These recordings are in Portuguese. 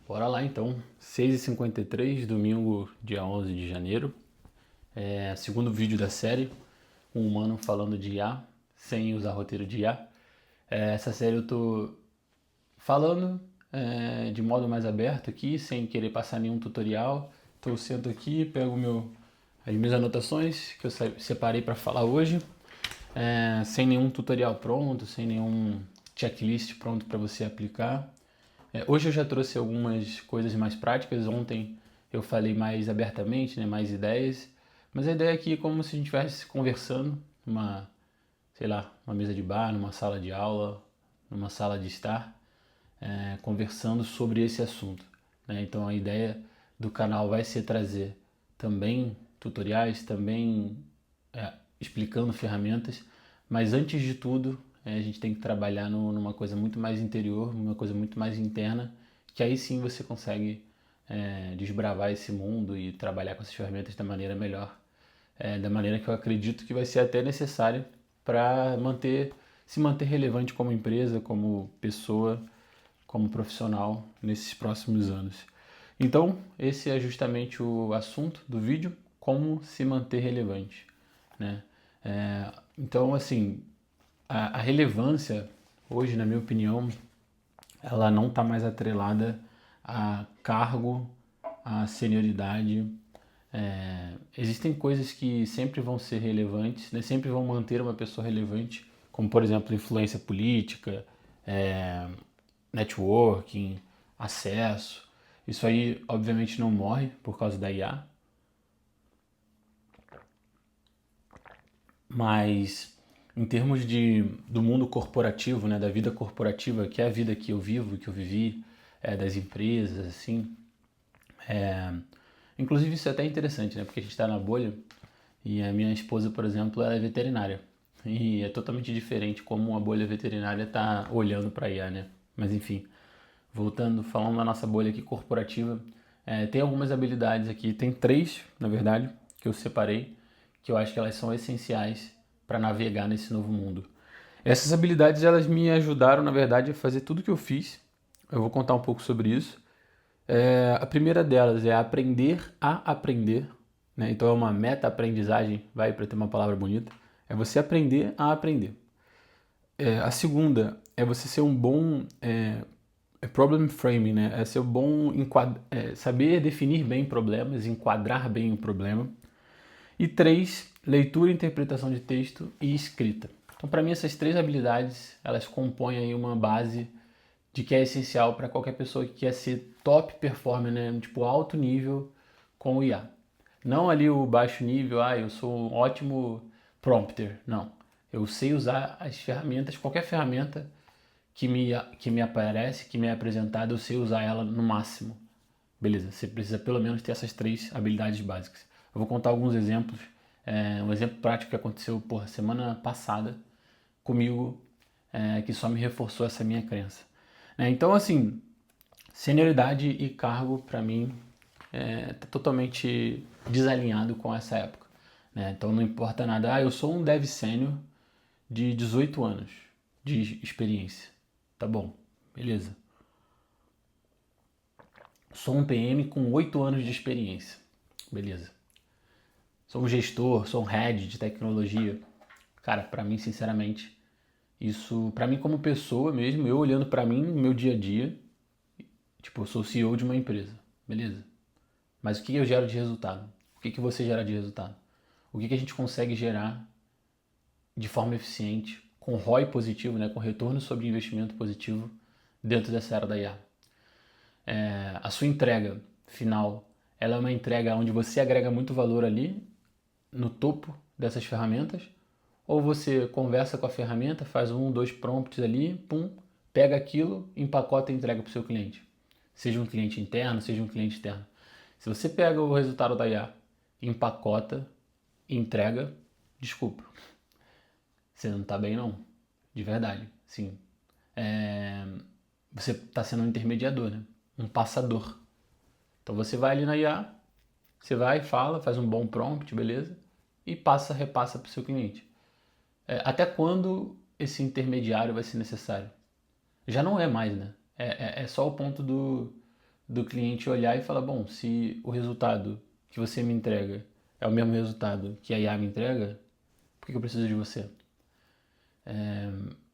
Bora lá então, 6h53, domingo, dia 11 de janeiro. Segundo vídeo da série, um humano falando de IA, sem usar roteiro de IA. Essa série eu tô falando de modo mais aberto aqui, sem querer passar nenhum tutorial. Tô sento aqui, pego as minhas anotações que eu separei para falar hoje, sem nenhum tutorial pronto, sem nenhum checklist pronto para você aplicar. Hoje eu já trouxe algumas coisas mais práticas. Ontem eu falei mais abertamente, né, mais ideias. Mas a ideia aqui é como se a gente estivesse conversando numa, sei lá, uma mesa de bar, numa sala de aula, numa sala de estar, conversando sobre esse assunto, né? Então a ideia do canal vai ser trazer também tutoriais, também explicando ferramentas, mas antes de tudo a gente tem que trabalhar numa coisa muito mais interior, numa coisa muito mais interna, que aí sim você consegue desbravar esse mundo e trabalhar com essas ferramentas da maneira melhor, da maneira que eu acredito que vai ser até necessária para se manter relevante como empresa, como pessoa, como profissional nesses próximos anos. Então, esse é justamente o assunto do vídeo, como se manter relevante, né? Então, assim, a relevância hoje, na minha opinião, ela não está mais atrelada a cargo, a senioridade. Existem coisas que sempre vão ser relevantes, né? Sempre vão manter uma pessoa relevante, como por exemplo influência política, networking, acesso. Isso aí obviamente não morre por causa da IA, mas em termos do mundo corporativo, né, da vida corporativa, que é a vida que eu vivo, que eu vivi, das empresas, assim. Inclusive isso é até interessante, né, porque a gente está na bolha e a minha esposa, por exemplo, ela é veterinária. E é totalmente diferente como uma bolha veterinária está olhando para a IA, né? Mas enfim, voltando, falando da nossa bolha aqui corporativa, tem algumas habilidades aqui, tem três, na verdade, que eu separei, que eu acho que elas são essenciais para navegar nesse novo mundo. Essas habilidades, elas me ajudaram, na verdade, a fazer tudo que eu fiz. Eu vou contar um pouco sobre isso. A primeira delas é aprender a aprender, né? Então é uma meta-aprendizagem, vai para ter uma palavra bonita. É você aprender a aprender. A segunda é você ser um bom problem framing, né? É ser bom saber definir bem problemas, enquadrar bem o problema. E três, leitura e interpretação de texto e escrita. Então, para mim, essas três habilidades, elas compõem aí uma base de que é essencial para qualquer pessoa que quer ser top performer, né? Tipo, alto nível com o IA. Não ali o baixo nível, eu sou um ótimo prompter. Não. Eu sei usar as ferramentas, qualquer ferramenta que me aparece, que me é apresentada, eu sei usar ela no máximo. Beleza, você precisa pelo menos ter essas três habilidades básicas. Eu vou contar alguns exemplos. Um exemplo prático que aconteceu semana passada comigo, que só me reforçou essa minha crença. Então, assim, senioridade e cargo, para mim, tá totalmente desalinhado com essa época, né? Então não importa nada. Eu sou um dev sênior de 18 anos de experiência. Tá bom, beleza. Sou um PM com 8 anos de experiência. Beleza. Sou um gestor, sou um head de tecnologia. Cara, para mim, sinceramente, isso, para mim como pessoa mesmo, eu olhando para mim no meu dia a dia, tipo, eu sou CEO de uma empresa. Beleza. Mas o que eu gero de resultado? O que você gera de resultado? O que a gente consegue gerar de forma eficiente, com ROI positivo, né, com retorno sobre investimento positivo dentro dessa era da IA? A sua entrega final, ela é uma entrega onde você agrega muito valor ali no topo dessas ferramentas, ou você conversa com a ferramenta, faz dois prompts ali, pum, pega aquilo, empacota e entrega para o seu cliente. Seja um cliente interno, seja um cliente externo. Se você pega o resultado da IA, empacota, entrega, desculpa, você não está bem não, de verdade, sim. Você está sendo um intermediador, né? Um passador. Então você vai ali na IA, você vai, fala, faz um bom prompt, beleza? E repassa para o seu cliente. Até quando esse intermediário vai ser necessário? Já não é mais, né? É só o ponto do cliente olhar e falar, bom, se o resultado que você me entrega é o mesmo resultado que a IA me entrega, por que eu preciso de você?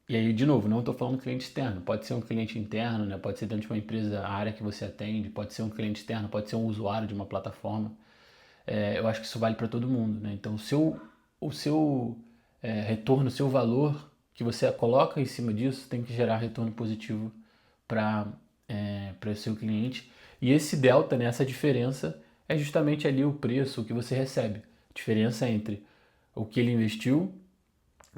E aí, de novo, não estou falando cliente externo, pode ser um cliente interno, né? Pode ser dentro de uma empresa, a área que você atende, pode ser um cliente externo, pode ser um usuário de uma plataforma. Eu acho que isso vale para todo mundo, né? Então, o seu retorno, o seu valor que você coloca em cima disso tem que gerar retorno positivo para o seu cliente. E esse delta, né, essa diferença, é justamente ali o preço, o que você recebe. A diferença entre o que ele investiu,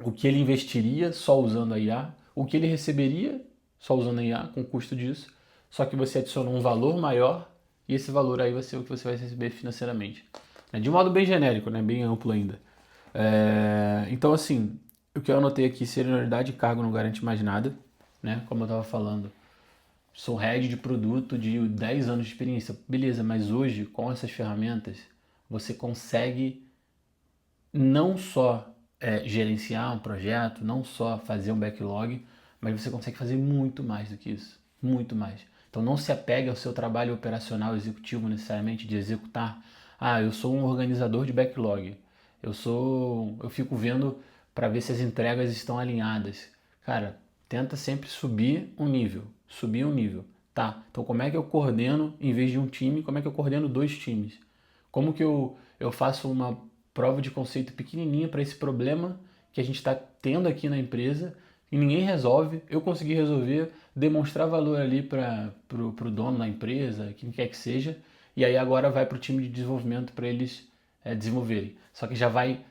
o que ele investiria só usando a IA, o que ele receberia só usando a IA, com o custo disso, só que você adicionou um valor maior e esse valor aí vai ser o que você vai receber financeiramente. De um modo bem genérico, né? Bem amplo ainda. Então, assim, o que eu anotei aqui, senioridade e cargo não garante mais nada, né? Como eu estava falando, sou head de produto de 10 anos de experiência. Beleza, mas hoje, com essas ferramentas, você consegue não só gerenciar um projeto, não só fazer um backlog, mas você consegue fazer muito mais do que isso. Muito mais. Então não se apegue ao seu trabalho operacional executivo necessariamente de executar. Ah, eu sou um organizador de backlog. Eu fico vendo para ver se as entregas estão alinhadas. Cara, tenta sempre subir um nível. Subir um nível. Tá, então como é que eu coordeno, em vez de um time, como é que eu coordeno dois times? Como que eu faço uma prova de conceito pequenininha para esse problema que a gente está tendo aqui na empresa e ninguém resolve, eu consegui resolver, demonstrar valor ali para o dono da empresa, quem quer que seja, e aí agora vai para o time de desenvolvimento para eles desenvolverem. Só que já vai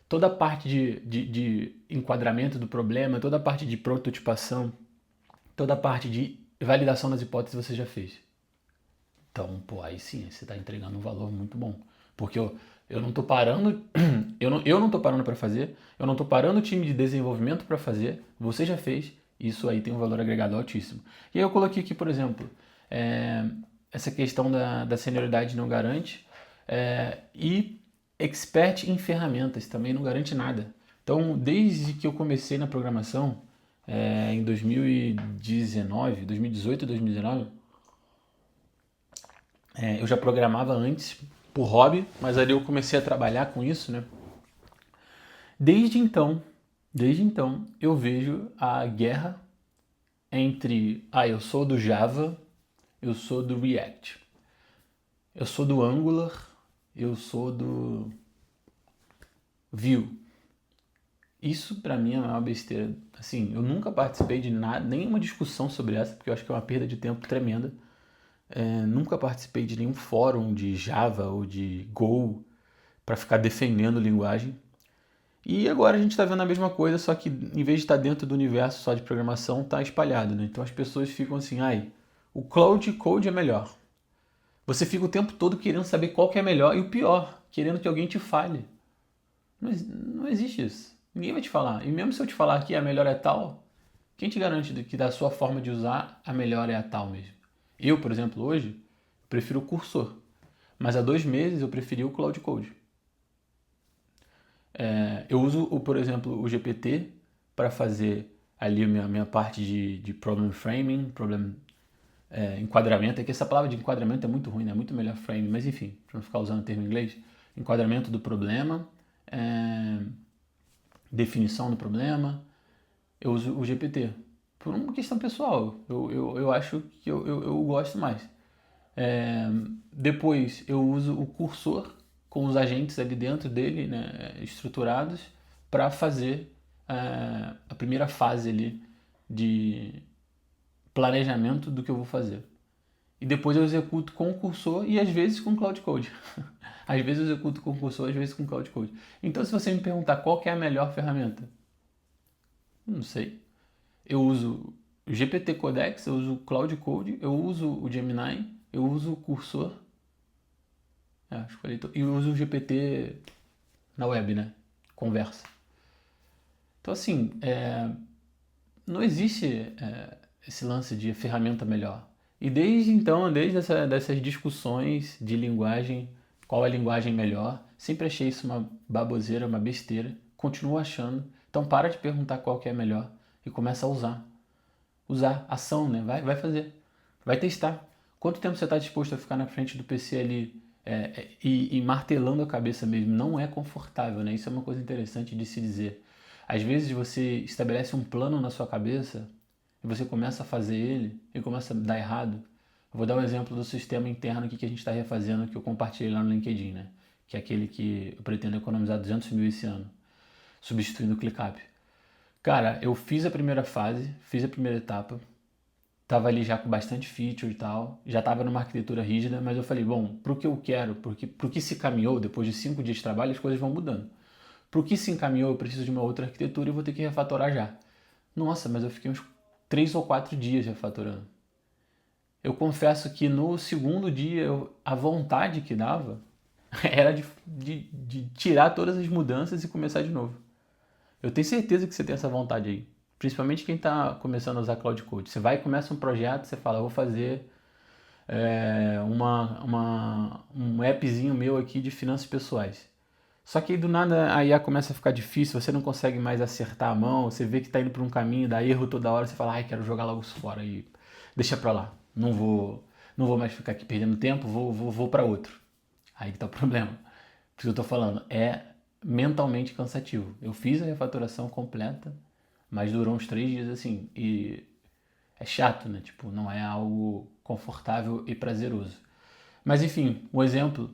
toda a parte de enquadramento do problema, toda a parte de prototipação, toda a parte de validação das hipóteses você já fez. Então, pô, aí sim, você está entregando um valor muito bom. Porque eu não estou parando, eu não estou parando para fazer, eu não estou parando o time de desenvolvimento para fazer, você já fez, isso aí tem um valor agregado altíssimo. E aí eu coloquei aqui, por exemplo, essa questão da senioridade não garante, e expert em ferramentas também não garante nada. Então, desde que eu comecei na programação, em 2019, 2018, 2019, eu já programava antes por hobby, mas ali eu comecei a trabalhar com isso, né? Desde então, eu vejo a guerra entre, eu sou do Java, eu sou do React, eu sou do Angular, eu sou do Vue. Isso pra mim é uma besteira. Assim, eu nunca participei de nada, nenhuma discussão sobre essa, porque eu acho que é uma perda de tempo tremenda. Nunca participei de nenhum fórum de Java ou de Go para ficar defendendo linguagem. E agora a gente está vendo a mesma coisa, só que em vez de estar dentro do universo só de programação, está espalhado, né? Então as pessoas ficam assim, o Cloud Code é melhor. Você fica o tempo todo querendo saber qual que é melhor e o pior, querendo que alguém te fale. Não existe isso. Ninguém vai te falar. E mesmo se eu te falar que a melhor é tal, quem te garante que da sua forma de usar, a melhor é a tal mesmo? Eu, por exemplo, hoje, prefiro o Cursor. Mas há 2 meses eu preferi o Cloud Code. Eu uso, por exemplo, o GPT para fazer ali a minha parte de problem framing, enquadramento. É que essa palavra de enquadramento é muito ruim, né? É muito melhor frame, mas enfim, para não ficar usando o termo em inglês. Enquadramento do problema, definição do problema. Eu uso o GPT. Por uma questão pessoal, eu acho que eu gosto mais. Depois eu uso o cursor com os agentes ali dentro dele, né, estruturados, para fazer a primeira fase ali de planejamento do que eu vou fazer. E depois eu executo com o cursor e às vezes com Cloud Code. Às vezes eu executo com o cursor, às vezes com Cloud Code. Então se você me perguntar qual que é a melhor ferramenta, não sei. Eu uso o GPT Codex, eu uso o Cloud Code, eu uso o Gemini, eu uso o cursor. Acho que e eu uso o GPT na web, né? Conversa. Então, assim, não existe esse lance de ferramenta melhor. E desde então, dessas discussões de linguagem, qual é a linguagem melhor, sempre achei isso uma baboseira, uma besteira. Continuo achando. Então, para de perguntar qual que é melhor e começa a usar. Usar, ação, né? Vai fazer. Vai testar. Quanto tempo você está disposto a ficar na frente do PC ali e martelando a cabeça mesmo? Não é confortável, né? Isso é uma coisa interessante de se dizer. Às vezes você estabelece um plano na sua cabeça e você começa a fazer ele e começa a dar errado. Eu vou dar um exemplo do sistema interno aqui que a gente está refazendo, que eu compartilhei lá no LinkedIn, né? Que é aquele que eu pretendo economizar 200 mil esse ano, substituindo o ClickUp. Cara, eu fiz a primeira fase, fiz a primeira etapa, tava ali já com bastante feature e tal, já tava numa arquitetura rígida, mas eu falei, bom, pro que eu quero, pro que se caminhou, depois de 5 dias de trabalho, as coisas vão mudando. Pro que se encaminhou, eu preciso de uma outra arquitetura e vou ter que refatorar já. Nossa, mas eu fiquei uns 3 ou 4 dias refatorando. Eu confesso que no segundo dia, a vontade que dava era de tirar todas as mudanças e começar de novo. Eu tenho certeza que você tem essa vontade aí. Principalmente quem está começando a usar Cloud Code. Você vai e começa um projeto, você fala, vou fazer um appzinho meu aqui de finanças pessoais. Só que aí do nada a IA começa a ficar difícil, você não consegue mais acertar a mão, você vê que está indo por um caminho, dá erro toda hora, você fala, ai, quero jogar logo isso fora e deixa pra lá. Não vou mais ficar aqui perdendo tempo, vou para outro. Aí que tá o problema. Por isso que eu tô falando, é mentalmente cansativo. Eu fiz a refatoração completa, mas durou uns 3 dias assim, e é chato, né? Tipo, não é algo confortável e prazeroso. Mas enfim, um exemplo,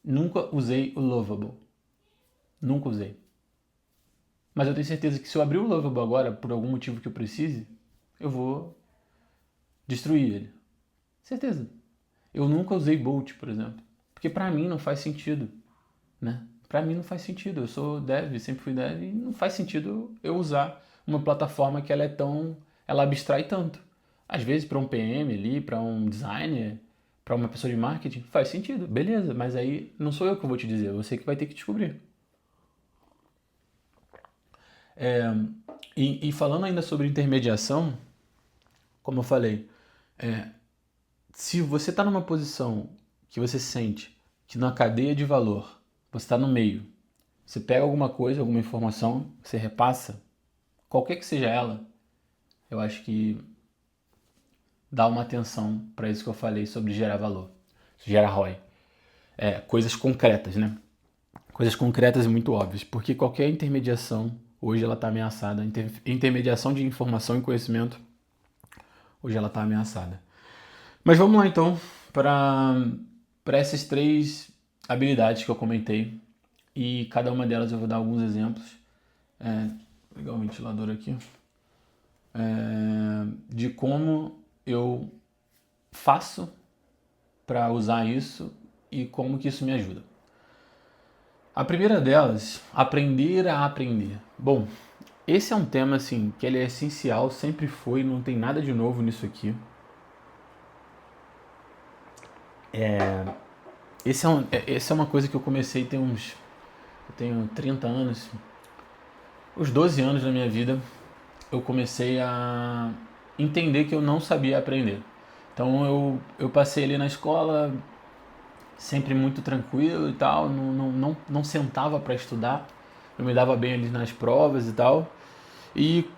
nunca usei o Lovable. Nunca usei. Mas eu tenho certeza que se eu abrir o Lovable agora, por algum motivo que eu precise, eu vou destruir ele. Certeza. Eu nunca usei Bolt, por exemplo. Porque pra mim não faz sentido, né? Pra mim não faz sentido. Eu sou dev, sempre fui dev e não faz sentido eu usar uma plataforma que ela abstrai tanto. Às vezes para um PM ali, para um designer, para uma pessoa de marketing, faz sentido, beleza, mas aí não sou eu que vou te dizer, você que vai ter que descobrir. É, e falando ainda sobre intermediação, como eu falei, se você está numa posição que você sente que na cadeia de valor você está no meio, você pega alguma coisa, alguma informação, você repassa, qualquer que seja ela, eu acho que dá uma atenção para isso que eu falei sobre gerar valor, gerar ROI. Coisas concretas, né? Coisas concretas e muito óbvias, porque qualquer intermediação hoje ela está ameaçada. Intermediação de informação e conhecimento hoje ela está ameaçada. Mas vamos lá então para essas 3 habilidades que eu comentei e cada uma delas eu vou dar alguns exemplos. Vou ligar o ventilador aqui. De como eu faço para usar isso e como que isso me ajuda. A primeira delas, aprender a aprender. Bom, esse é um tema assim que ele é essencial, sempre foi, não tem nada de novo nisso aqui. Essa é uma coisa que eu comecei eu tenho 30 anos, os 12 anos da minha vida, eu comecei a entender que eu não sabia aprender. Então eu passei ali na escola, sempre muito tranquilo e tal, não sentava para estudar, eu me dava bem ali nas provas e tal. E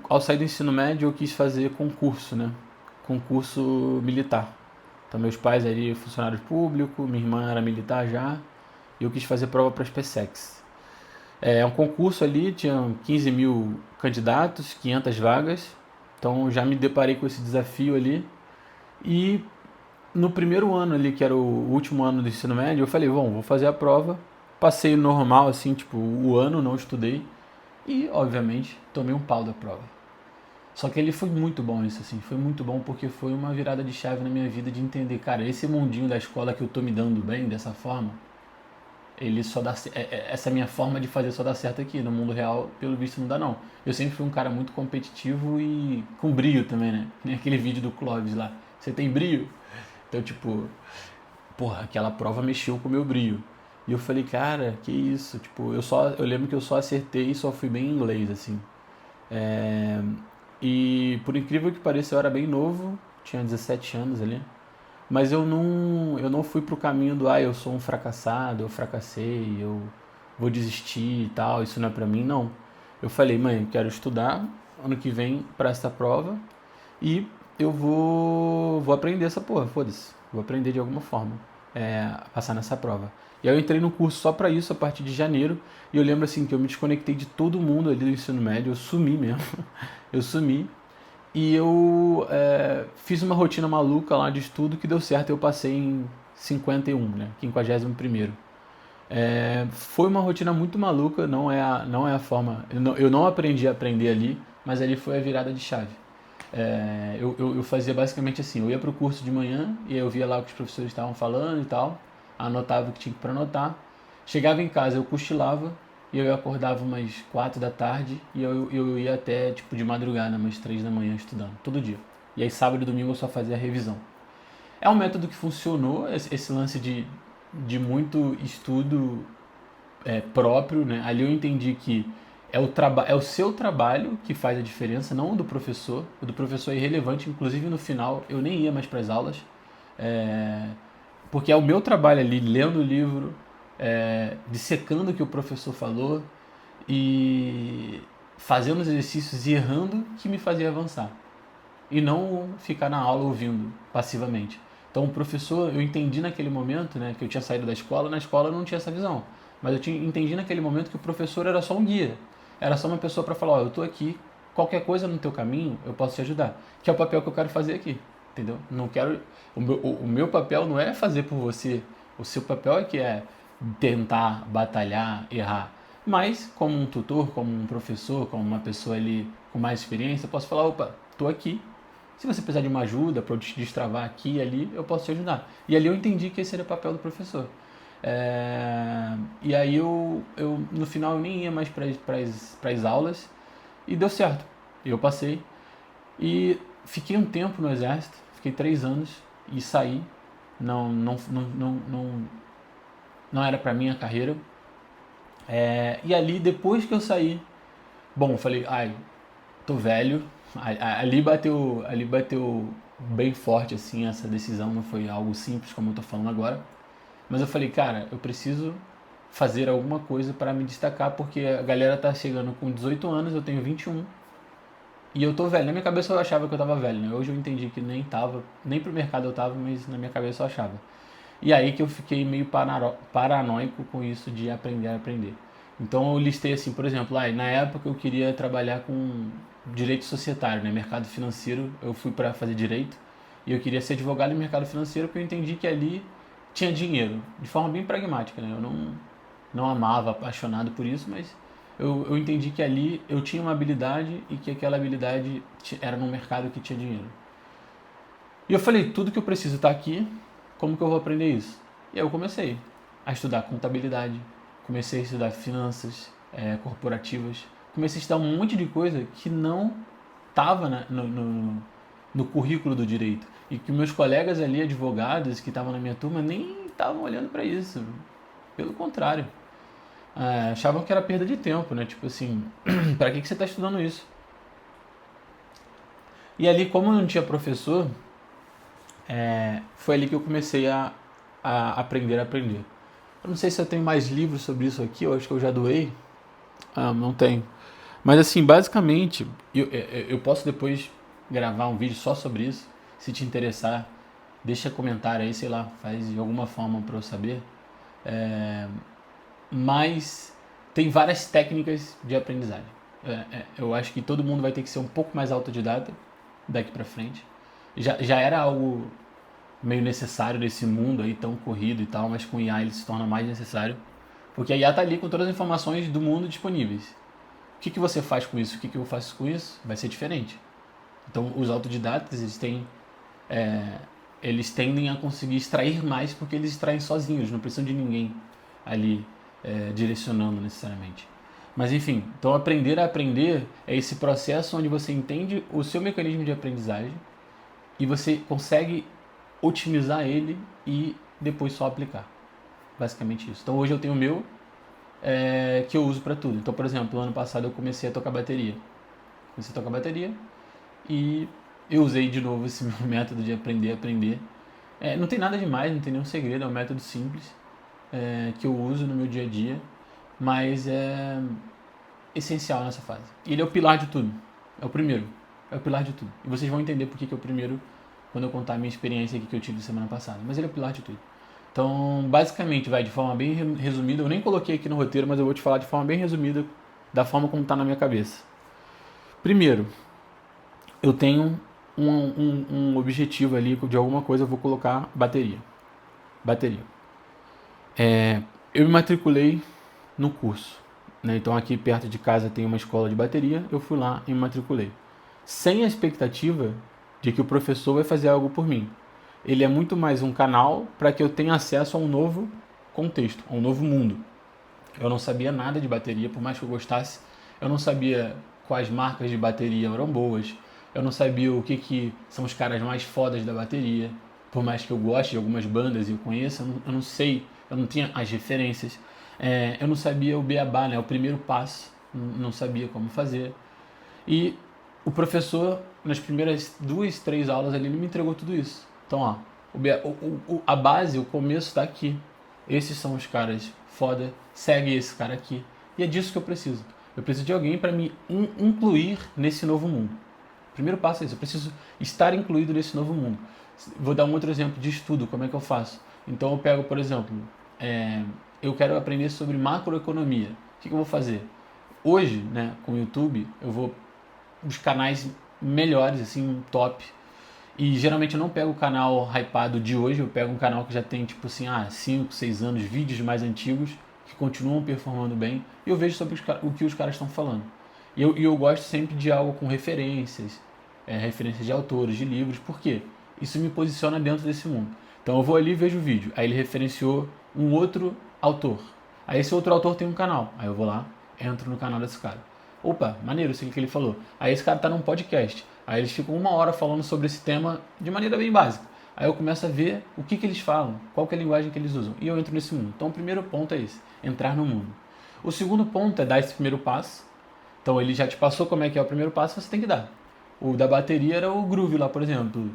ao sair do ensino médio, eu quis fazer concurso, né? Concurso militar. Então meus pais eram funcionários públicos, minha irmã era militar já, e eu quis fazer prova para as PSECs. É um concurso ali, tinha 15 mil candidatos, 500 vagas, então já me deparei com esse desafio ali. E no primeiro ano ali, que era o último ano do ensino médio, eu falei, bom, vou fazer a prova. Passei normal, assim, tipo, o ano, não estudei. E, obviamente, tomei um pau da prova. Só que ele foi muito bom isso, assim, foi muito bom porque foi uma virada de chave na minha vida de entender, cara, esse mundinho da escola que eu tô me dando bem dessa forma, ele só dá essa minha forma de fazer só dá certo aqui, no mundo real, pelo visto não dá não. Eu sempre fui um cara muito competitivo e com brilho também, né? Nem aquele vídeo do Clóvis lá. Você tem brilho? Então, tipo, porra, aquela prova mexeu com o meu brilho. E eu falei, cara, que isso? Tipo, eu lembro que eu só acertei e só fui bem em inglês, assim. E por incrível que pareça, eu era bem novo, tinha 17 anos ali. Mas eu não fui pro caminho do, eu sou um fracassado, eu fracassei, eu vou desistir e tal, isso não é pra mim, não. Eu falei, mãe, eu quero estudar ano que vem para essa prova e eu vou aprender essa porra, foda-se. Vou aprender de alguma forma, a passar nessa prova. E aí eu entrei no curso só pra isso a partir de janeiro. E eu lembro assim que eu me desconectei de todo mundo ali do ensino médio. Eu sumi mesmo. Eu sumi. E eu fiz uma rotina maluca lá de estudo que deu certo. Eu passei em 51, né? 51º. Foi uma rotina muito maluca, não é a forma. Eu não aprendi a aprender ali, mas ali foi a virada de chave. Eu fazia basicamente assim: eu ia pro curso de manhã e eu via lá o que os professores estavam falando e tal, anotava o que tinha para anotar. Chegava em casa, eu cochilava e eu acordava umas 4 da tarde e eu ia até tipo de madrugada, umas 3 da manhã estudando, todo dia. E aí sábado e domingo eu só fazia a revisão. É um método que funcionou, esse lance de muito estudo próprio, né? Ali eu entendi que é o seu trabalho que faz a diferença, não o do professor. O do professor é irrelevante, inclusive no final eu nem ia mais para as aulas, é, porque é o meu trabalho ali, lendo o livro, dissecando o que o professor falou e fazendo os exercícios e errando, que me fazia avançar e não ficar na aula ouvindo passivamente. Então o professor, eu entendi naquele momento, né, que eu tinha saído da escola, na escola eu não tinha essa visão, mas entendi naquele momento que o professor era só um guia, era só uma pessoa para falar, ó, eu tô aqui, qualquer coisa no teu caminho eu posso te ajudar, que é o papel que eu quero fazer aqui, entendeu? Não quero, o meu papel não é fazer por você, o seu papel é tentar, batalhar, errar. Mas, como um tutor, como um professor, como uma pessoa ali com mais experiência, eu posso falar, opa, tô aqui, se você precisar de uma ajuda para eu te destravar aqui e ali, eu posso te ajudar. E ali eu entendi que esse era o papel do professor. E aí no final eu nem ia mais para as aulas e deu certo. Eu passei e fiquei um tempo no exército, fiquei 3 anos e saí. Não era para minha carreira. E ali depois que eu saí, bom, eu falei, ai, tô velho. Ali bateu bem forte assim essa decisão, não foi algo simples como eu tô falando agora. Mas eu falei, cara, eu preciso fazer alguma coisa para me destacar, porque a galera tá chegando com 18 anos, eu tenho 21 e eu tô velho. Na minha cabeça eu achava que eu tava velho, né? Hoje eu entendi que nem tava, nem pro mercado eu tava, mas na minha cabeça eu achava. E aí que eu fiquei meio paranoico com isso de aprender a aprender. Então eu listei assim, por exemplo, na época eu queria trabalhar com direito societário, né, mercado financeiro. Eu fui para fazer direito e eu queria ser advogado em mercado financeiro porque eu entendi que ali tinha dinheiro, de forma bem pragmática, né? Eu não amava, apaixonado por isso, mas eu entendi que ali eu tinha uma habilidade e que aquela habilidade era num mercado que tinha dinheiro. E eu falei, tudo que eu preciso está aqui, como que eu vou aprender isso? E aí eu comecei a estudar contabilidade, comecei a estudar finanças corporativas, comecei a estudar um monte de coisa que não estava no currículo do direito. E que meus colegas ali, advogados, que estavam na minha turma, nem estavam olhando para isso. Pelo contrário. Achavam que era perda de tempo, né? Tipo assim, para que você está estudando isso? E ali, como eu não tinha professor, foi ali que eu comecei a aprender a aprender. Eu não sei se eu tenho mais livros sobre isso aqui, eu acho que eu já doei. Não tenho. Mas assim, basicamente, eu posso depois gravar um vídeo só sobre isso. Se te interessar, deixa comentário aí, sei lá, faz de alguma forma para eu saber. Mas tem várias técnicas de aprendizagem. Eu acho que todo mundo vai ter que ser um pouco mais autodidata daqui para frente. Já era algo meio necessário nesse mundo aí tão corrido e tal, mas com IA ele se torna mais necessário, porque a IA tá ali com todas as informações do mundo disponíveis. O que você faz com isso? O que eu faço com isso? Vai ser diferente. Então os autodidatas eles tendem a conseguir extrair mais porque eles extraem sozinhos, não precisam de ninguém ali direcionando necessariamente. Mas enfim, então aprender a aprender é esse processo onde você entende o seu mecanismo de aprendizagem e você consegue otimizar ele e depois só aplicar. Basicamente isso. Então hoje eu tenho o meu que eu uso para tudo. Então, por exemplo, ano passado eu comecei a tocar bateria. Comecei a tocar bateria e eu usei de novo esse meu método de aprender a aprender. Não tem nada demais, não tem nenhum segredo, é um método simples que eu uso no meu dia a dia, mas é essencial nessa fase. E ele é o pilar de tudo. É o primeiro. É o pilar de tudo. E vocês vão entender por que é o primeiro quando eu contar a minha experiência aqui que eu tive semana passada. Mas ele é o pilar de tudo. Então, basicamente, vai de forma bem resumida. Eu nem coloquei aqui no roteiro, mas eu vou te falar de forma bem resumida da forma como está na minha cabeça. Primeiro, eu tenho um objetivo ali de alguma coisa, eu vou colocar bateria. Eu me matriculei no curso, né? Então aqui perto de casa tem uma escola de bateria, eu fui lá e me matriculei. Sem a expectativa de que o professor vai fazer algo por mim. Ele é muito mais um canal para que eu tenha acesso a um novo contexto, a um novo mundo. Eu não sabia nada de bateria, por mais que eu gostasse. Eu não sabia quais marcas de bateria eram boas. Eu não sabia o que são os caras mais fodas da bateria. Por mais que eu goste de algumas bandas e eu conheça, eu não sei, eu não tinha as referências. Eu não sabia o beabá, né, o primeiro passo. Não sabia como fazer. E o professor, nas primeiras 2, 3 aulas ali, ele me entregou tudo isso. Então, ó, a base, o começo está aqui. Esses são os caras foda, segue esse cara aqui. E é disso que eu preciso. Eu preciso de alguém para me incluir nesse novo mundo. O primeiro passo é isso, eu preciso estar incluído nesse novo mundo. Vou dar um outro exemplo de estudo, como é que eu faço. Então eu pego, por exemplo, eu quero aprender sobre macroeconomia. O que eu vou fazer? Hoje, né, com o YouTube, eu vou os canais melhores, assim, top. E geralmente eu não pego o canal hypado de hoje, eu pego um canal que já tem, tipo assim, 5, 6 anos, vídeos mais antigos, que continuam performando bem, e eu vejo sobre o que os caras estão falando. E eu gosto sempre de algo com referências, referências de autores, de livros, por quê? Isso me posiciona dentro desse mundo. Então eu vou ali e vejo o vídeo, aí ele referenciou um outro autor. Aí esse outro autor tem um canal, aí eu vou lá, entro no canal desse cara. Opa, maneiro isso que ele falou. Aí esse cara tá num podcast. Aí eles ficam 1 hora falando sobre esse tema de maneira bem básica. Aí eu começo a ver o que eles falam, qual que é a linguagem que eles usam. E eu entro nesse mundo. Então o primeiro ponto é esse, entrar no mundo. O segundo ponto é dar esse primeiro passo. Então ele já te passou como é que é o primeiro passo, você tem que dar. O da bateria era o groove lá, por exemplo.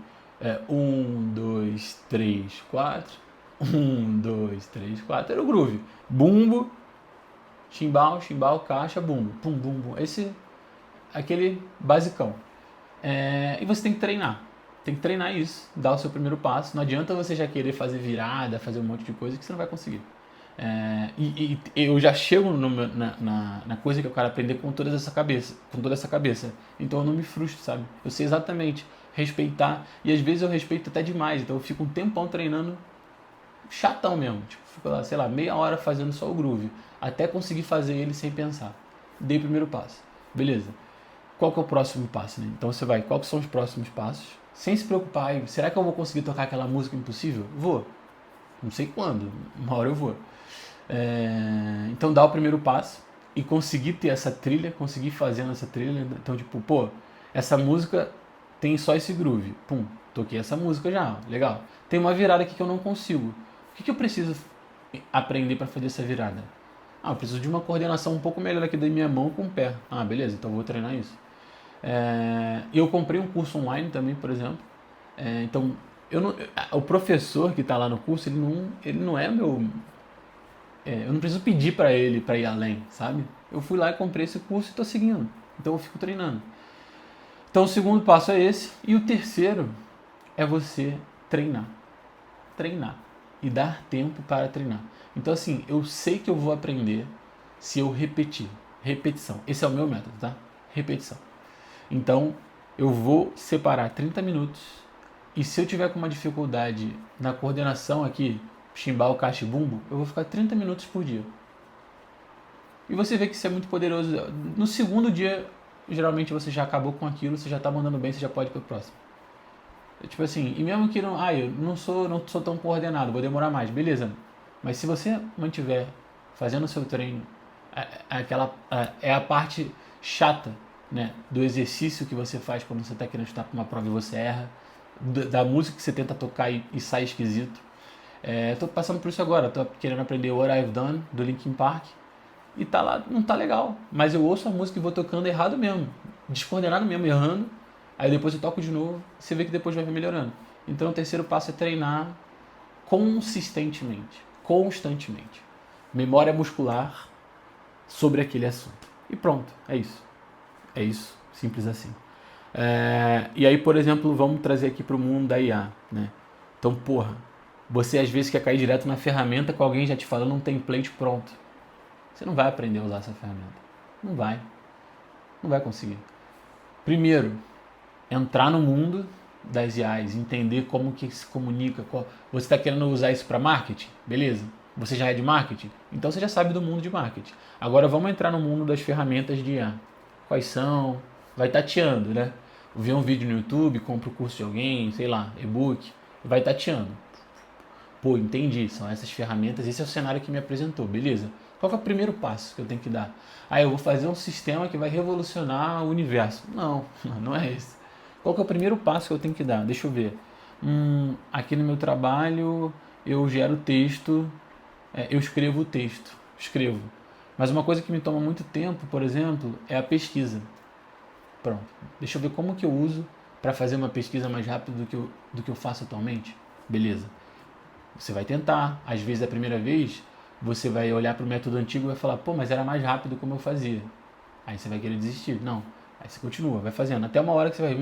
1, 2, 3, 4. 1, 2, 3, 4. Era o groove. Bumbo, chimbal, chimbal, caixa, bumbo. Pum, bum, bum. Aquele basicão. E você tem que treinar. Tem que treinar isso, dar o seu primeiro passo. Não adianta você já querer fazer virada, fazer um monte de coisa que você não vai conseguir. E eu já chego na coisa que eu quero aprender com toda essa cabeça. Então eu não me frustro, sabe? Eu sei exatamente respeitar. E às vezes eu respeito até demais. Então eu fico um tempão treinando chatão mesmo. Tipo, fico lá, sei lá, meia hora fazendo só o groove. Até conseguir fazer ele sem pensar. Dei o primeiro passo. Beleza. Qual que é o próximo passo, né? Então você vai, quais são os próximos passos? Sem se preocupar, será que eu vou conseguir tocar aquela música impossível? Vou. Não sei quando, uma hora eu vou. Então dá o primeiro passo e conseguir ter essa trilha, conseguir fazendo essa trilha. Então tipo, pô, essa música tem só esse groove. Pum, toquei essa música já, legal. Tem uma virada aqui que eu não consigo. O que eu preciso aprender para fazer essa virada? Eu preciso de uma coordenação um pouco melhor aqui da minha mão com o pé. Beleza, então eu vou treinar isso. Eu comprei um curso online também, por exemplo. Então, o professor que está lá no curso, ele não é meu... eu não preciso pedir para ele para ir além, sabe? Eu fui lá e comprei esse curso e estou seguindo. Então eu fico treinando. Então o segundo passo é esse. E o terceiro é você treinar. Treinar. E dar tempo para treinar. Então assim, eu sei que eu vou aprender se eu repetir. Repetição. Esse é o meu método, tá? Repetição. Então, eu vou separar 30 minutos e se eu tiver com uma dificuldade na coordenação aqui, chimbal, caixa e bumbo, eu vou ficar 30 minutos por dia. E você vê que isso é muito poderoso. No segundo dia, geralmente você já acabou com aquilo, você já está mandando bem, você já pode ir para o próximo. Tipo assim, e mesmo que eu não sou tão coordenado, vou demorar mais, beleza. Mas se você mantiver fazendo o seu treino, é a parte chata, né, do exercício que você faz quando você está querendo estudar para uma prova e você erra, da música que você tenta tocar e sai esquisito. Tô passando por isso agora, tô querendo aprender What I've Done, do Linkin Park, e tá lá, não tá legal, mas eu ouço a música e vou tocando errado mesmo, descoordenado mesmo, errando, aí depois eu toco de novo, você vê que depois vai melhorando. Então o terceiro passo é treinar constantemente. Memória muscular sobre aquele assunto. E pronto, é isso. Simples assim. E aí, por exemplo, vamos trazer aqui para o mundo da IA, né? Então, porra, você às vezes quer cair direto na ferramenta com alguém já te falando um template pronto. Você não vai aprender a usar essa ferramenta. Não vai. Não vai conseguir. Primeiro, entrar no mundo das IAs, entender como que se comunica. Você está querendo usar isso para marketing? Beleza. Você já é de marketing? Então você já sabe do mundo de marketing. Agora vamos entrar no mundo das ferramentas de IA. Quais são? Vai tateando, né? Vê um vídeo no YouTube, compra o curso de alguém, sei lá, e-book, vai tateando. Pô, entendi, são essas ferramentas, esse é o cenário que me apresentou, beleza. Qual que é o primeiro passo que eu tenho que dar? Eu vou fazer um sistema que vai revolucionar o universo. Não, não é esse. Qual que é o primeiro passo que eu tenho que dar? Deixa eu ver. Aqui no meu trabalho eu gero texto, eu escrevo o texto, escrevo. Mas uma coisa que me toma muito tempo, por exemplo, é a pesquisa. Pronto, deixa eu ver como que eu uso para fazer uma pesquisa mais rápido do que eu faço atualmente. Beleza. Você vai tentar, às vezes a primeira vez você vai olhar para o método antigo e vai falar, pô, mas era mais rápido como eu fazia. Aí você vai querer desistir. Não, aí você continua, vai fazendo. Até uma hora que você vai,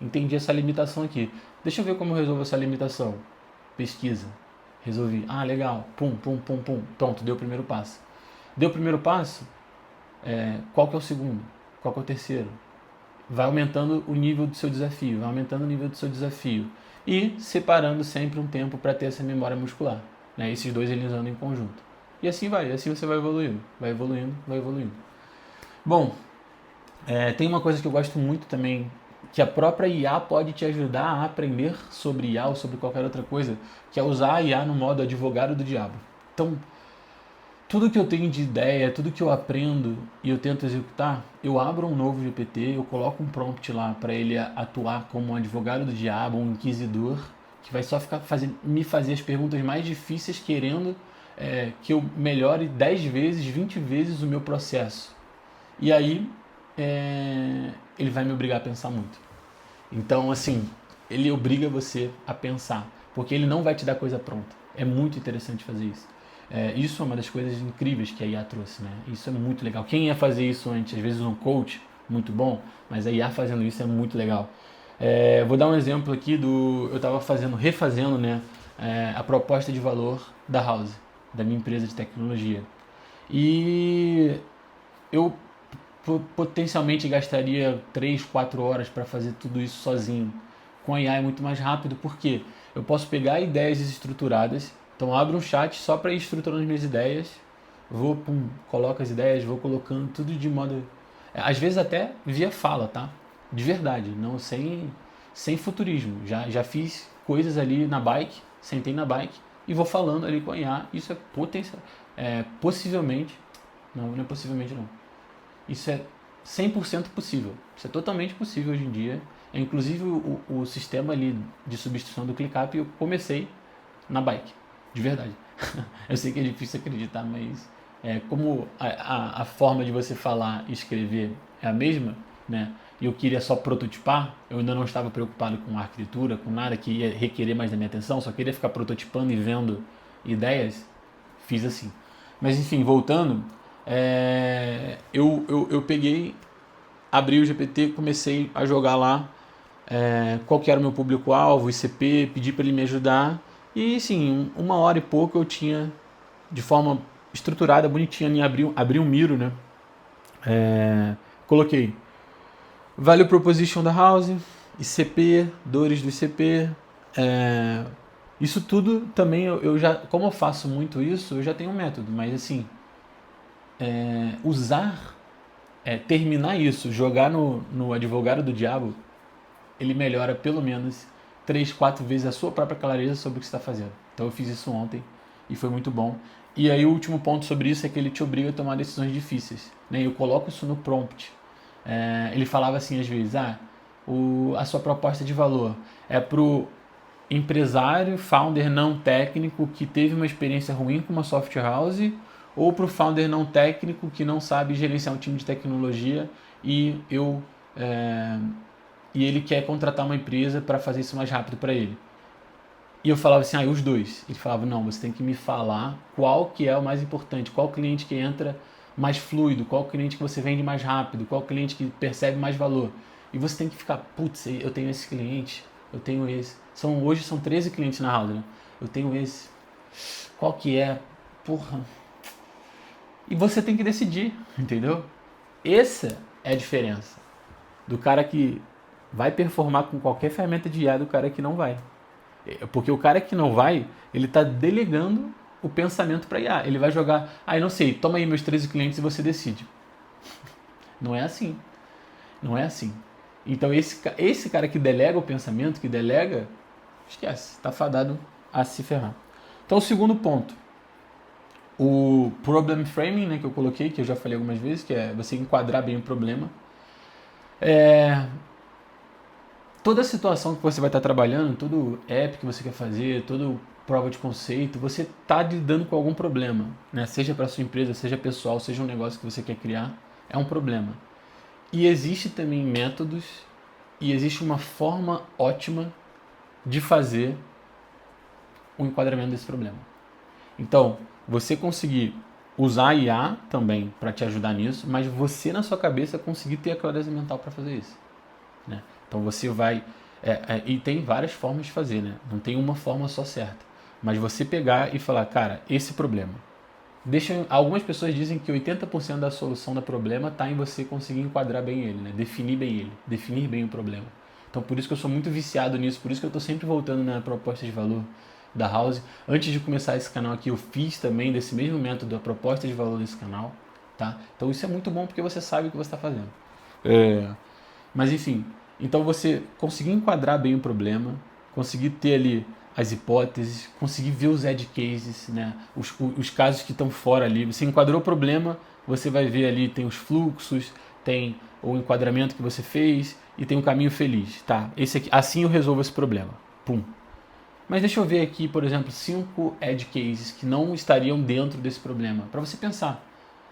entendi essa limitação aqui. Deixa eu ver como eu resolvo essa limitação. Pesquisa. Resolvi. Ah, legal. Pum, pum, pum, pum. Pronto, deu o primeiro passo. Deu o primeiro passo, qual que é o segundo? Qual que é o terceiro? Vai aumentando o nível do seu desafio, vai aumentando o nível do seu desafio. E separando sempre um tempo para ter essa memória muscular. Né? Esses dois eles andam em conjunto. E assim vai, assim você vai evoluindo, vai evoluindo, vai evoluindo. Bom, tem uma coisa que eu gosto muito também, que a própria IA pode te ajudar a aprender sobre IA ou sobre qualquer outra coisa, que é usar a IA no modo advogado do diabo. Então, tudo que eu tenho de ideia, tudo que eu aprendo e eu tento executar, eu abro um novo GPT, eu coloco um prompt lá para ele atuar como um advogado do diabo, um inquisidor, que vai só ficar me fazer as perguntas mais difíceis, querendo que eu melhore 10 vezes, 20 vezes o meu processo. E aí ele vai me obrigar a pensar muito. Então, assim, ele obriga você a pensar, porque ele não vai te dar coisa pronta. É muito interessante fazer isso. Isso é uma das coisas incríveis que a IA trouxe, né? Isso é muito legal. Quem ia fazer isso antes? Às vezes um coach, muito bom, mas a IA fazendo isso é muito legal. Vou dar um exemplo aqui eu estava refazendo, né, a proposta de valor da House, da minha empresa de tecnologia. E eu potencialmente gastaria 3, 4 horas para fazer tudo isso sozinho. Com a IA é muito mais rápido, porque eu posso pegar ideias estruturadas. Então abro um chat só para ir estruturando as minhas ideias, coloco as ideias, vou colocando tudo de modo... Às vezes até via fala, tá? De verdade, não sem futurismo. Já fiz coisas ali na bike, sentei na bike e vou falando ali com a IA. Isso possivelmente... Não é possivelmente não. Isso é 100% possível. Isso é totalmente possível hoje em dia. Inclusive o sistema ali de substituição do ClickUp eu comecei na bike. De verdade. Eu sei que é difícil acreditar, mas como a forma de você falar e escrever é a mesma, né? E eu queria só prototipar, eu ainda não estava preocupado com arquitetura, com nada que ia requerer mais da minha atenção, só queria ficar prototipando e vendo ideias, fiz assim. Mas enfim, voltando, eu peguei, abri o GPT, comecei a jogar lá qual que era o meu público-alvo, ICP, pedi para ele me ajudar. E sim, 1 hora e pouco eu tinha, de forma estruturada, bonitinha, abri um Miro, né? Coloquei Value Proposition da House, ICP, dores do ICP. Isso tudo também, eu já, como eu faço muito isso, eu já tenho um método, mas assim, terminar isso, jogar no advogado do diabo, ele melhora pelo menos 3, 4 vezes a sua própria clareza sobre o que você está fazendo. Então eu fiz isso ontem e foi muito bom. E aí o último ponto sobre isso é que ele te obriga a tomar decisões difíceis. Né? Eu coloco isso no prompt. Ele falava assim às vezes, a sua proposta de valor é para o empresário, founder não técnico que teve uma experiência ruim com uma software house, ou para o founder não técnico que não sabe gerenciar um time de tecnologia e ele quer contratar uma empresa para fazer isso mais rápido para ele. E eu falava assim, os dois. Ele falava, não, você tem que me falar qual que é o mais importante, qual cliente que entra mais fluido, qual cliente que você vende mais rápido, qual cliente que percebe mais valor. E você tem que ficar, putz, eu tenho esse cliente, eu tenho esse. Hoje são 13 clientes na house, né? Eu tenho esse. Qual que é? Porra. E você tem que decidir, entendeu? Essa é a diferença do cara que vai performar com qualquer ferramenta de IA do cara que não vai. Porque o cara que não vai, ele está delegando o pensamento para IA. Ele vai jogar, não sei, toma aí meus 13 clientes e você decide. Não é assim. Não é assim. Então esse cara que delega o pensamento, que delega, esquece, está fadado a se ferrar. Então o segundo ponto, o problem framing, né, que eu coloquei, que eu já falei algumas vezes, que é você enquadrar bem o problema. Toda situação que você vai estar trabalhando, todo app que você quer fazer, toda prova de conceito, você está lidando com algum problema, né? Seja para sua empresa, seja pessoal, seja um negócio que você quer criar, é um problema. E existe também métodos e existe uma forma ótima de fazer o enquadramento desse problema. Então, você conseguir usar a IA também para te ajudar nisso, mas você na sua cabeça conseguir ter a clareza mental para fazer isso, né? Então você vai... e tem várias formas de fazer, né? Não tem uma forma só certa. Mas você pegar e falar, cara, esse problema. Algumas pessoas dizem que 80% da solução do problema está em você conseguir enquadrar bem ele, né? Definir bem ele, definir bem o problema. Então por isso que eu sou muito viciado nisso, por isso que eu estou sempre voltando na proposta de valor da House. Antes de começar esse canal aqui, eu fiz também desse mesmo método a proposta de valor desse canal, tá? Então isso é muito bom porque você sabe o que você está fazendo. Mas enfim, então você conseguir enquadrar bem o problema, conseguir ter ali as hipóteses, conseguir ver os edge cases, né? Os casos que estão fora ali. Você enquadrou o problema, você vai ver ali, tem os fluxos, tem o enquadramento que você fez e tem um caminho feliz, tá? Esse aqui, assim eu resolvo esse problema. Pum. Mas deixa eu ver aqui, por exemplo, 5 edge cases que não estariam dentro desse problema, para você pensar.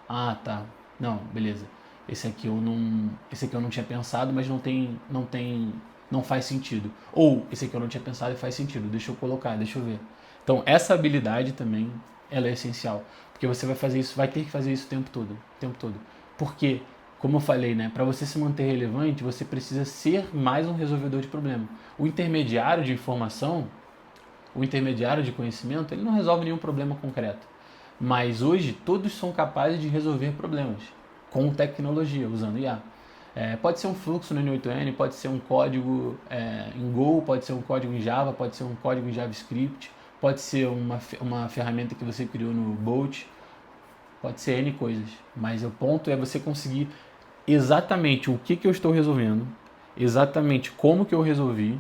Ah, tá. Não, beleza. Esse aqui eu não tinha pensado, mas não faz sentido. Ou esse aqui eu não tinha pensado e faz sentido. Deixa eu colocar, deixa eu ver. Então, essa habilidade também, ela é essencial, porque você vai fazer isso, vai ter que fazer isso o tempo todo. Porque, como eu falei, né, para você se manter relevante, você precisa ser mais um resolvedor de problema. O intermediário de informação, o intermediário de conhecimento, ele não resolve nenhum problema concreto. Mas hoje todos são capazes de resolver problemas com tecnologia, usando IA. Pode ser um fluxo no N8N, pode ser um código em Go, pode ser um código em Java, pode ser um código em JavaScript, pode ser uma ferramenta que você criou no Bolt, pode ser N coisas. Mas o ponto é você conseguir exatamente o que eu estou resolvendo, exatamente como que eu resolvi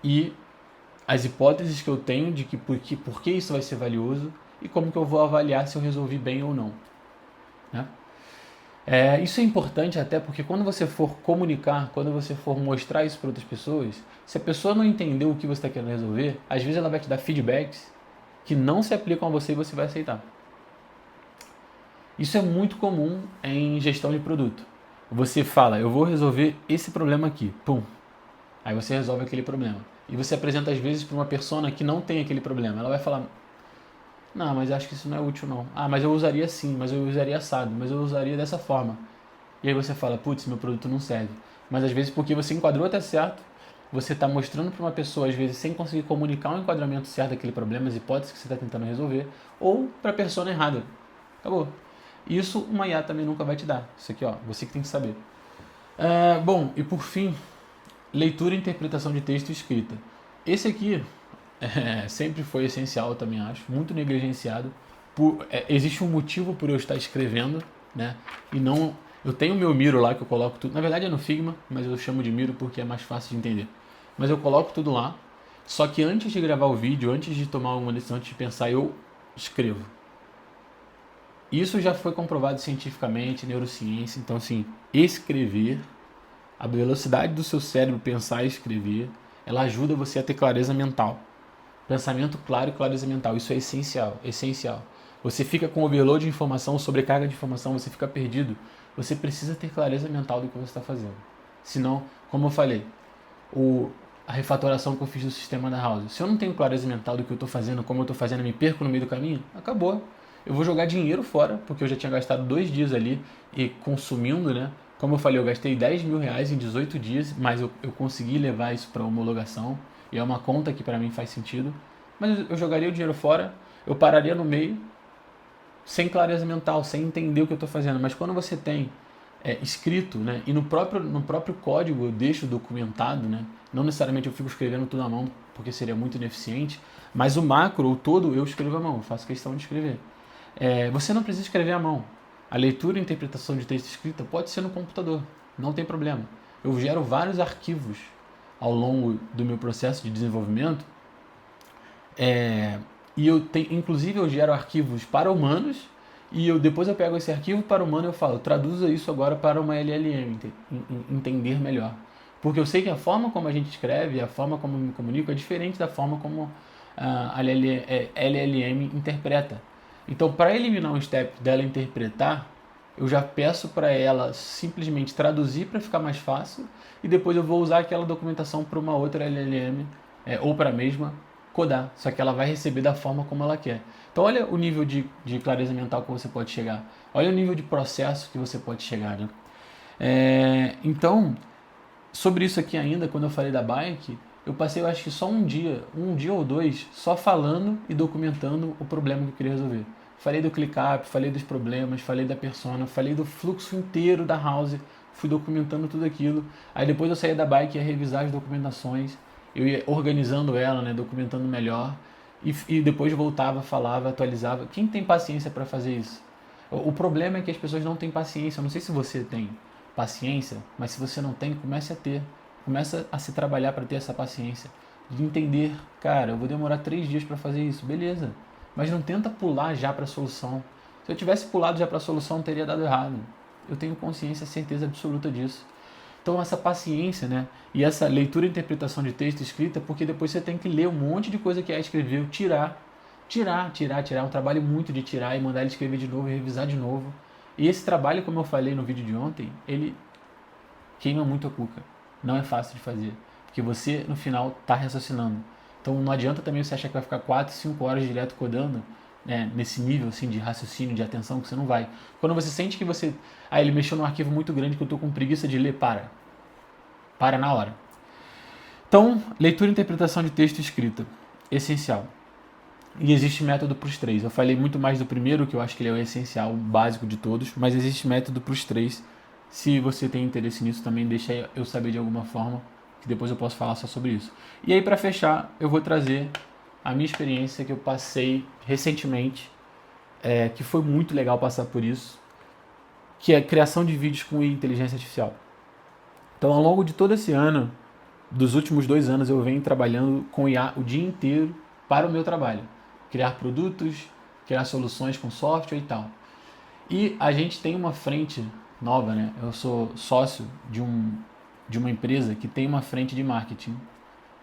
e as hipóteses que eu tenho de que por que isso vai ser valioso e como que eu vou avaliar se eu resolvi bem ou não, né? Isso é importante até porque quando você for comunicar, quando você for mostrar isso para outras pessoas, se a pessoa não entendeu o que você está querendo resolver, às vezes ela vai te dar feedbacks que não se aplicam a você e você vai aceitar. Isso é muito comum em gestão de produto. Você fala, eu vou resolver esse problema aqui, pum. Aí você resolve aquele problema. E você apresenta às vezes para uma persona que não tem aquele problema. Ela vai falar, não, mas acho que isso não é útil não. Ah, mas eu usaria assim, mas eu usaria assado, mas eu usaria dessa forma. E aí você fala, putz, meu produto não serve. Mas às vezes porque você enquadrou até certo, você está mostrando para uma pessoa, às vezes sem conseguir comunicar um enquadramento certo daquele problema, as hipóteses que você está tentando resolver, ou para a persona errada. Acabou. Isso uma IA também nunca vai te dar. Isso aqui, ó, você que tem que saber. Bom, e por fim, leitura e interpretação de texto e escrita. Esse aqui sempre foi essencial, eu também acho, muito negligenciado. Existe um motivo por eu estar escrevendo, né? E não, eu tenho o meu Miro lá que eu coloco tudo. Na verdade é no Figma, mas eu chamo de Miro porque é mais fácil de entender. Mas eu coloco tudo lá. Só que antes de gravar o vídeo, antes de tomar uma decisão, antes de pensar, eu escrevo. Isso já foi comprovado cientificamente, neurociência. Então, assim, escrever, a velocidade do seu cérebro pensar e escrever, ela ajuda você a ter clareza mental. Pensamento claro e clareza mental, isso é essencial, essencial. Você fica com overload de informação, sobrecarga de informação, você fica perdido. Você precisa ter clareza mental do que você está fazendo. Senão, como eu falei, a refatoração que eu fiz do sistema da House, se eu não tenho clareza mental do que eu estou fazendo, como eu estou fazendo, me perco no meio do caminho, acabou. Eu vou jogar dinheiro fora, porque eu já tinha gastado 2 dias ali e consumindo, né, Como eu falei, eu gastei 10 mil reais em 18 dias, mas eu consegui levar isso para homologação. E é uma conta que para mim faz sentido. Mas eu jogaria o dinheiro fora, eu pararia no meio, sem clareza mental, sem entender o que eu estou fazendo. Mas quando você tem escrito, né, e no próprio código eu deixo documentado, né, não necessariamente eu fico escrevendo tudo à mão, porque seria muito ineficiente, mas o macro, o todo, eu escrevo à mão, eu faço questão de escrever. Você não precisa escrever à mão. A leitura e interpretação de texto escrita pode ser no computador, não tem problema. Eu gero vários arquivos ao longo do meu processo de desenvolvimento, e inclusive eu gero arquivos para humanos, e depois eu pego esse arquivo para humano e eu falo, traduza isso agora para uma LLM, entender melhor. Porque eu sei que a forma como a gente escreve, a forma como eu me comunico é diferente da forma como a LLM interpreta. Então, para eliminar um step dela interpretar, eu já peço para ela simplesmente traduzir para ficar mais fácil, e depois eu vou usar aquela documentação para uma outra LLM, ou para a mesma, codar, só que ela vai receber da forma como ela quer. Então olha o nível de clareza mental que você pode chegar, olha o nível de processo que você pode chegar, né? Então, sobre isso aqui ainda, quando eu falei da bike, eu passei, eu acho que só um dia ou dois, só falando e documentando o problema que eu queria resolver. Falei do ClickUp, falei dos problemas, falei da persona, falei do fluxo inteiro da house, fui documentando tudo aquilo. Aí depois eu saía da bike e ia revisar as documentações, eu ia organizando ela, né, documentando melhor, e depois voltava, falava, atualizava. Quem tem paciência para fazer isso? O problema é que as pessoas não têm paciência. Eu não sei se você tem paciência, mas se você não tem, comece a ter. Começa a se trabalhar para ter essa paciência. De entender, cara, eu vou demorar 3 dias para fazer isso, beleza. Mas não tenta pular já para a solução. Se eu tivesse pulado já para a solução, teria dado errado. Eu tenho consciência, certeza absoluta disso. Então essa paciência, né, e essa leitura e interpretação de texto escrita, porque depois você tem que ler um monte de coisa que escreveu, tirar. É um trabalho muito de tirar e mandar ele escrever de novo e revisar de novo. E esse trabalho, como eu falei no vídeo de ontem, ele queima muito a cuca. Não é fácil de fazer, porque você no final está raciocinando. Então não adianta também você achar que vai ficar 4, 5 horas direto codando, né, nesse nível assim, de raciocínio, de atenção, que você não vai. Quando você sente que você... ele mexeu num arquivo muito grande que eu estou com preguiça de ler, para na hora. Então, leitura e interpretação de texto escrita, essencial. E existe método para os 3. Eu falei muito mais do primeiro, que eu acho que ele é o essencial, o básico de todos, mas existe método para os 3. Se você tem interesse nisso também, deixa eu saber de alguma forma, que depois eu posso falar só sobre isso. E aí, para fechar, eu vou trazer a minha experiência que eu passei recentemente, que foi muito legal passar por isso, que é a criação de vídeos com inteligência artificial. Então, ao longo de todo esse ano, dos últimos 2 anos, eu venho trabalhando com IA o dia inteiro para o meu trabalho. Criar produtos, criar soluções com software e tal. E a gente tem uma frente nova, né? Eu sou sócio de uma empresa que tem uma frente de marketing,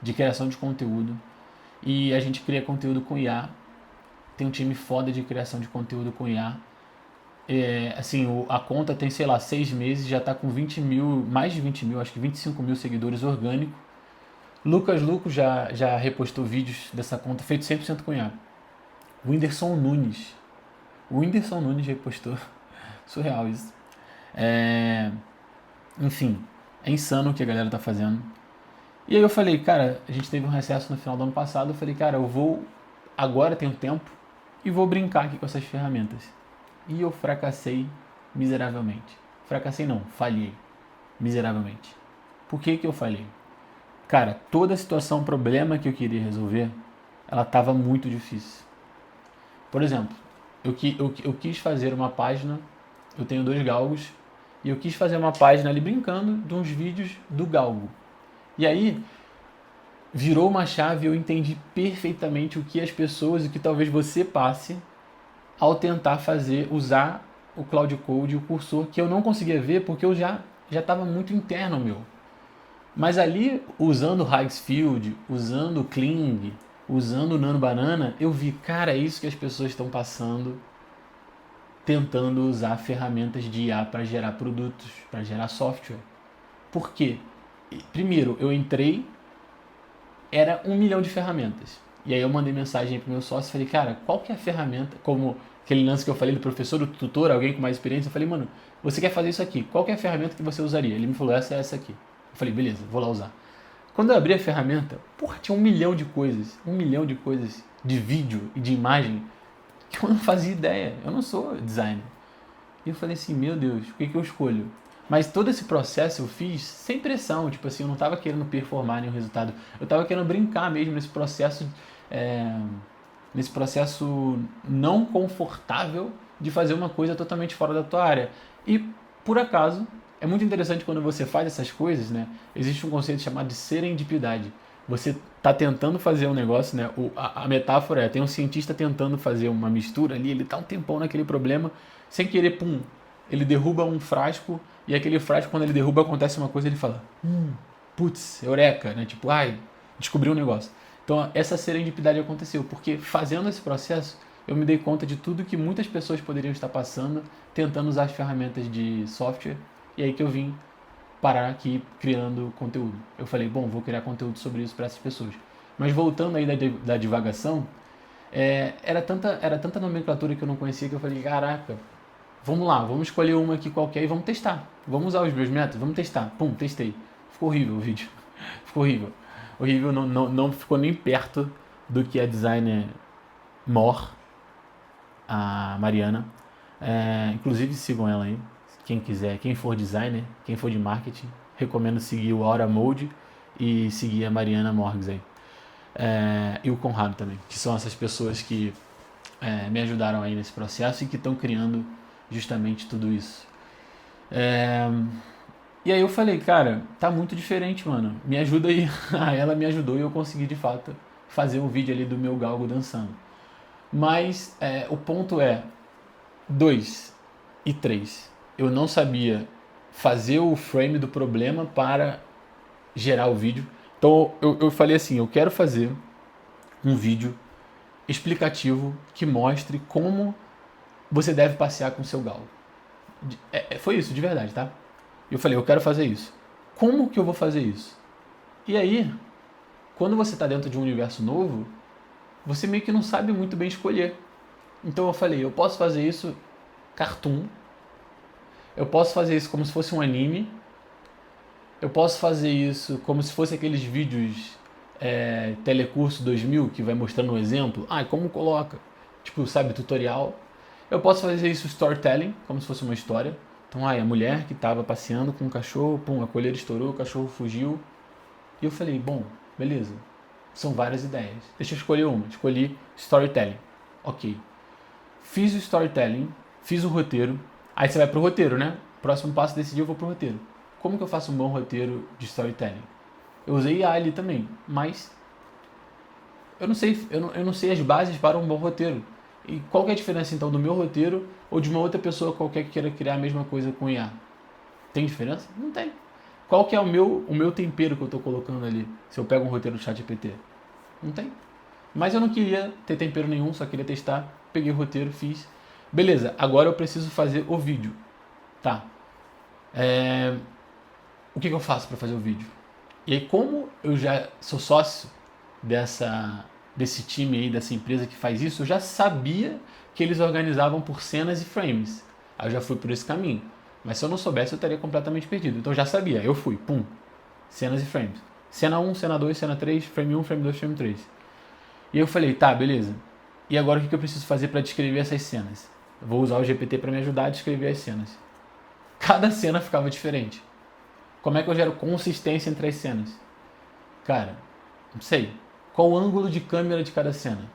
de criação de conteúdo, e a gente cria conteúdo com IA. Tem um time foda de criação de conteúdo com IA. A conta tem, sei lá, 6 meses, já está com 20 mil, mais de 20 mil, acho que 25 mil seguidores orgânicos. Lucas Luco já repostou vídeos dessa conta, feito 100% com IA. O Whindersson Nunes repostou. Surreal isso. Enfim, é insano o que a galera tá fazendo. E aí eu falei, cara, a gente teve um recesso no final do ano passado, eu falei, cara, eu vou, agora tenho tempo, e vou brincar aqui com essas ferramentas. E eu fracassei miseravelmente. Fracassei não, falhei miseravelmente. Por que eu falhei? Cara, toda a situação, problema que eu queria resolver, ela estava muito difícil. Por exemplo, eu quis fazer uma página, eu tenho 2 galgos, e eu quis fazer uma página ali brincando de uns vídeos do galgo. E aí, virou uma chave e eu entendi perfeitamente o que as pessoas, o que talvez você passe, ao tentar usar o Cloud Code e o cursor, que eu não conseguia ver porque eu já estava muito interno meu. Mas ali, usando o Higgsfield, usando o Kling, usando o Nano Banana, eu vi, cara, é isso que as pessoas estão passando, tentando usar ferramentas de IA para gerar produtos, para gerar software. Por quê? Primeiro, eu entrei, era 1 milhão de ferramentas. E aí eu mandei mensagem pro meu sócio e falei, cara, qual que é a ferramenta, como aquele lance que eu falei do professor, do tutor, alguém com mais experiência, eu falei, mano, você quer fazer isso aqui, qual que é a ferramenta que você usaria? Ele me falou, essa é essa aqui. Eu falei, beleza, vou lá usar. Quando eu abri a ferramenta, porra, tinha 1 milhão de coisas de vídeo e de imagem que eu não fazia ideia, eu não sou designer. E eu falei assim, meu Deus, o que que eu escolho? Mas todo esse processo eu fiz sem pressão, tipo assim, eu não estava querendo performar nenhum resultado, eu estava querendo brincar mesmo é, nesse processo não confortável de fazer uma coisa totalmente fora da tua área. E, por acaso, é muito interessante quando você faz essas coisas, né? Existe um conceito chamado de serendipidade. Você está tentando fazer um negócio, né? A metáfora é, tem um cientista tentando fazer uma mistura ali, ele está um tempão naquele problema, sem querer, pum, ele derruba um frasco, e aquele frasco, quando ele derruba, acontece uma coisa, ele fala, putz, eureka, né? Tipo, ai, descobri um negócio. Então, essa serendipidade aconteceu, porque fazendo esse processo, eu me dei conta de tudo que muitas pessoas poderiam estar passando, tentando usar as ferramentas de software, e aí que eu vim parar aqui criando conteúdo. Eu falei, bom, vou criar conteúdo sobre isso para essas pessoas. Mas voltando aí da divagação, era tanta nomenclatura que eu não conhecia que eu falei, caraca, vamos lá, vamos escolher uma aqui qualquer e vamos testar. Vamos usar os meus métodos, vamos testar. Pum, testei. Ficou horrível o vídeo. Ficou horrível. Horrível, não ficou nem perto do que a designer Mor, a Mariana. Inclusive sigam ela aí. Quem quiser, quem for designer, quem for de marketing, recomendo seguir o Aura Mode e seguir a Mariana Morgs aí. E o Conrado também, que são essas pessoas que me ajudaram aí nesse processo e que estão criando justamente tudo isso. E aí eu falei, cara, tá muito diferente, mano. Me ajuda aí. Ela me ajudou e eu consegui de fato fazer um vídeo ali do meu galgo dançando. Mas o ponto é 2 e 3. Eu não sabia fazer o frame do problema para gerar o vídeo. Então eu falei assim, eu quero fazer um vídeo explicativo que mostre como você deve passear com o seu galgo. Foi isso, de verdade, tá? Eu falei, eu quero fazer isso. Como que eu vou fazer isso? E aí, quando você está dentro de um universo novo, você meio que não sabe muito bem escolher. Então eu falei, eu posso fazer isso cartoon, eu posso fazer isso como se fosse um anime, eu posso fazer isso como se fosse aqueles vídeos Telecurso 2000 que vai mostrando um exemplo. Como coloca? Tipo, sabe, tutorial. Eu posso fazer isso storytelling, como se fosse uma história. Então, a mulher que estava passeando com um cachorro, pum, a coleira estourou, o cachorro fugiu. E eu falei, bom, beleza. São várias ideias. Deixa eu escolher uma. Escolhi storytelling. Ok. Fiz o storytelling, fiz o roteiro. Aí você vai pro roteiro, né? Próximo passo, decidi, eu vou pro roteiro. Como que eu faço um bom roteiro de storytelling? Eu usei IA ali também, mas eu não sei as bases para um bom roteiro. E qual que é a diferença então do meu roteiro ou de uma outra pessoa qualquer que queira criar a mesma coisa com IA? Tem diferença? Não tem. Qual que é o meu tempero que eu estou colocando ali se eu pego um roteiro do ChatGPT? Não tem. Mas eu não queria ter tempero nenhum, só queria testar. Peguei o roteiro, fiz. Beleza, agora eu preciso fazer o vídeo. Tá. O que eu faço para fazer o vídeo? E aí, como eu já sou sócio desse time aí, dessa empresa que faz isso, eu já sabia que eles organizavam por cenas e frames. Aí eu já fui por esse caminho. Mas se eu não soubesse, eu estaria completamente perdido. Então eu já sabia, eu fui, pum, cenas e frames. Cena 1, cena 2, cena 3, frame 1, frame 2, frame 3. E eu falei, tá, beleza. E agora o que eu preciso fazer para descrever essas cenas? Eu vou usar o GPT para me ajudar a descrever as cenas. Cada cena ficava diferente. Como é que eu gero consistência entre as cenas? Cara, não sei. Qual o ângulo de câmera de cada cena?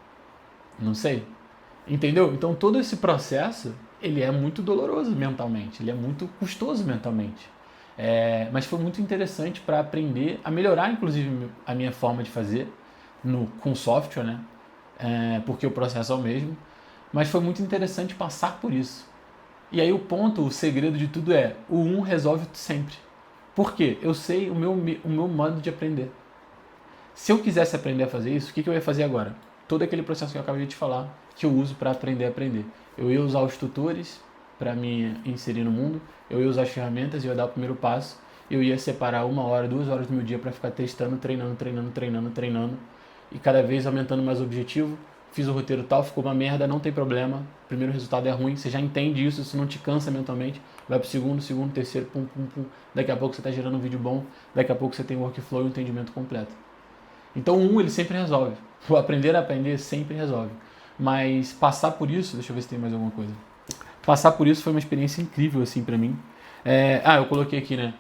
Não sei. Entendeu? Então todo esse processo, ele é muito doloroso mentalmente, ele é muito custoso mentalmente. Mas foi muito interessante para aprender a melhorar, inclusive, a minha forma de fazer com software, né? Porque o processo é o mesmo. Mas foi muito interessante passar por isso. E aí o segredo de tudo é, o resolve sempre. Por quê? Eu sei o meu modo de aprender. Se eu quisesse aprender a fazer isso, o que eu ia fazer agora? Todo aquele processo que eu acabei de falar, que eu uso para aprender a aprender. Eu ia usar os tutores para me inserir no mundo, eu ia usar as ferramentas, eu ia dar o primeiro passo, eu ia separar 1 hora, 2 horas do meu dia para ficar testando, treinando, e cada vez aumentando mais o objetivo. Fiz o roteiro tal, ficou uma merda, não tem problema. O primeiro resultado é ruim, você já entende isso não te cansa mentalmente. Vai pro segundo, terceiro, pum, pum, pum. Daqui a pouco você tá gerando um vídeo bom, daqui a pouco você tem o workflow e o entendimento completo. Então ele sempre resolve. O aprender a aprender sempre resolve. Mas passar por isso, deixa eu ver se tem mais alguma coisa. Passar por isso foi uma experiência incrível assim pra mim. Eu coloquei aqui, né?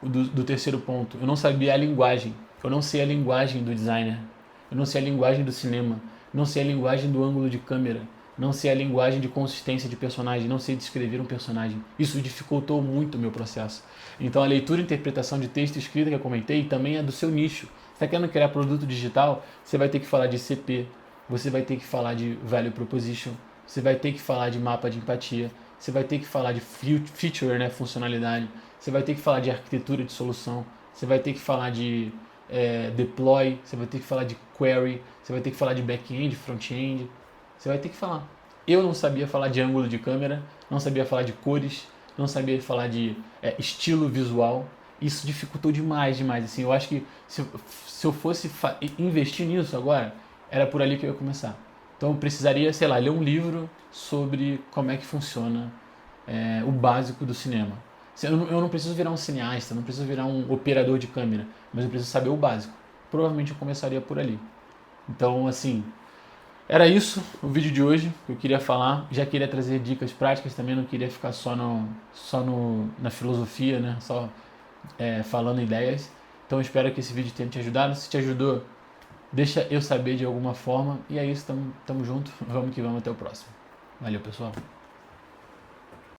Do terceiro ponto. Eu não sabia a linguagem. Eu não sei a linguagem do designer. Eu não sei a linguagem do cinema. Não sei a linguagem do ângulo de câmera. Não sei a linguagem de consistência de personagem. Não sei descrever um personagem. Isso dificultou muito o meu processo. Então a leitura e interpretação de texto e escrita que eu comentei também é do seu nicho. Você está querendo criar produto digital? Você vai ter que falar de CP. Você vai ter que falar de Value Proposition. Você vai ter que falar de mapa de empatia. Você vai ter que falar de feature, né, funcionalidade. Você vai ter que falar de arquitetura de solução. Você vai ter que falar de deploy. Você vai ter que falar de query. Você vai ter que falar de back-end, front-end. Você vai ter que falar. Eu não sabia falar de ângulo de câmera, não sabia falar de cores, não sabia falar de estilo visual. Isso dificultou demais. Assim, eu acho que se eu fosse investir nisso agora, era por ali que eu ia começar. Então eu precisaria, sei lá, ler um livro sobre como é que funciona o básico do cinema. Eu não preciso virar um cineasta, não preciso virar um operador de câmera, mas eu preciso saber o básico. Provavelmente eu começaria por ali. Então, assim, era isso o vídeo de hoje que eu queria falar. Já queria trazer dicas práticas também, não queria ficar só na filosofia, né? Só falando ideias. Então eu espero que esse vídeo tenha te ajudado. Se te ajudou, deixa eu saber de alguma forma. E é isso, tamo junto. Vamos que vamos, até o próximo. Valeu, pessoal.